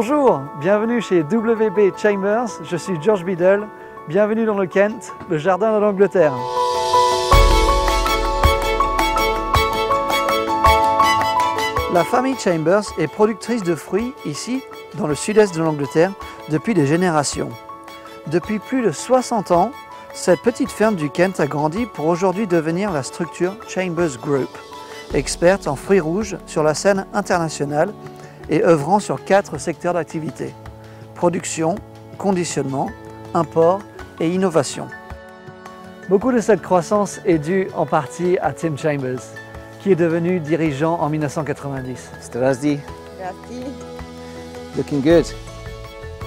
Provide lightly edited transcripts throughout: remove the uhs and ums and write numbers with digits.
Bonjour, bienvenue chez WB Chambers, je suis George Biddle, bienvenue dans le Kent, le jardin de l'Angleterre. La famille Chambers est productrice de fruits ici, dans le sud-est de l'Angleterre, depuis des générations. Depuis plus de 60 ans, cette petite ferme du Kent a grandi pour aujourd'hui devenir la structure Chambers Group, experte en fruits rouges sur la scène internationale et œuvrant sur 4 secteurs d'activité: production, conditionnement, import et innovation. Beaucoup de cette croissance est due en partie à Tim Chambers, qui est devenu dirigeant en 1990. Strasdi. Looking good.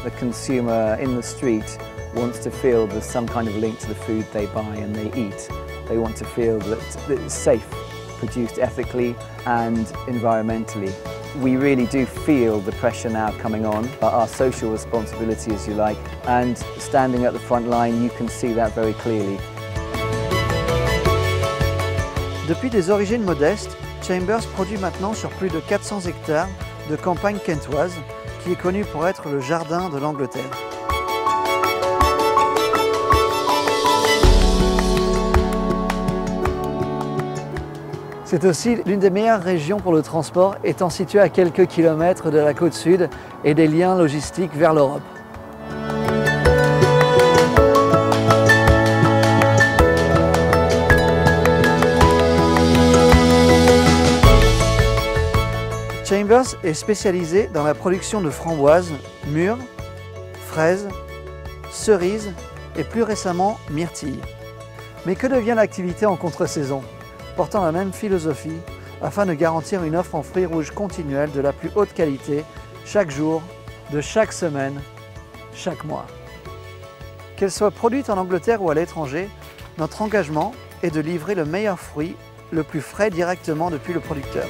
The consumer in the street wants to feel there's some kind of link to the food they buy and they eat. They want to feel that it's safe, produced ethically and environmentally. We really do feel the pressure now coming on, our social responsibility, as you like, and standing at the front line, you can see that very clearly. Depuis des origines modestes, Chambers produit maintenant sur plus de 400 hectares de campagne kentoise, qui est connu pour être le jardin de l'Angleterre. C'est aussi l'une des meilleures régions pour le transport, étant située à quelques kilomètres de la côte sud et des liens logistiques vers l'Europe. Chambers est spécialisé dans la production de framboises, mûres, fraises, cerises et plus récemment myrtilles. Mais que devient l'activité en contre-saison, portant la même philosophie afin de garantir une offre en fruits rouges continuelle de la plus haute qualité chaque jour, de chaque semaine, chaque mois. Qu'elle soit produite en Angleterre ou à l'étranger, notre engagement est de livrer le meilleur fruit, le plus frais directement depuis le producteur.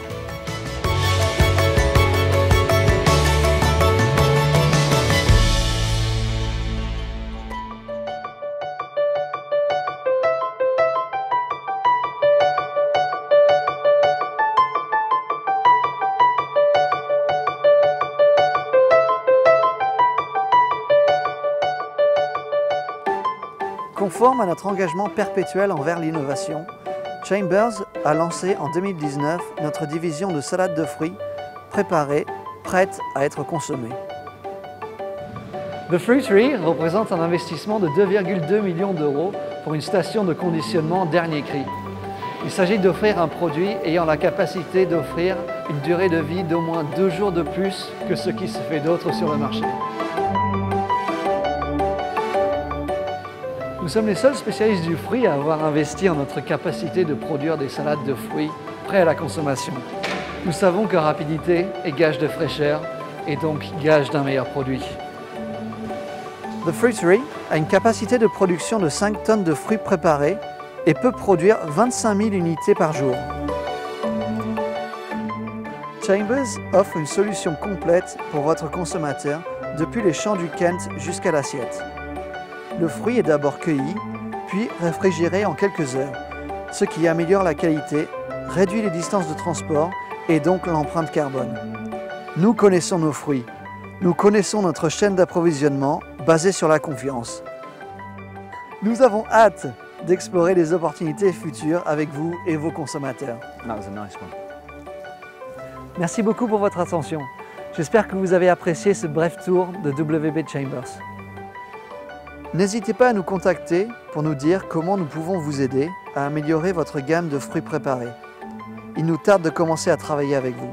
Conforme à notre engagement perpétuel envers l'innovation, Chambers a lancé en 2019 notre division de salade de fruits préparée, prête à être consommée. The Fruitery représente un investissement de 2,2 millions d'euros pour une station de conditionnement dernier cri. Il s'agit d'offrir un produit ayant la capacité d'offrir une durée de vie d'au moins 2 jours de plus que ce qui se fait d'autre sur le marché. Nous sommes les seuls spécialistes du fruit à avoir investi en notre capacité de produire des salades de fruits prêts à la consommation. Nous savons que rapidité est gage de fraîcheur et donc gage d'un meilleur produit. The Fruitery a une capacité de production de 5 tonnes de fruits préparés et peut produire 25 000 unités par jour. Chambers offre une solution complète pour votre consommateur depuis les champs du Kent jusqu'à l'assiette. Le fruit est d'abord cueilli, puis réfrigéré en quelques heures, ce qui améliore la qualité, réduit les distances de transport et donc l'empreinte carbone. Nous connaissons nos fruits. Nous connaissons notre chaîne d'approvisionnement basée sur la confiance. Nous avons hâte d'explorer les opportunités futures avec vous et vos consommateurs. That was a nice one. Merci beaucoup pour votre attention. J'espère que vous avez apprécié ce bref tour de WB Chambers. N'hésitez pas à nous contacter pour nous dire comment nous pouvons vous aider à améliorer votre gamme de fruits préparés. Il nous tarde de commencer à travailler avec vous.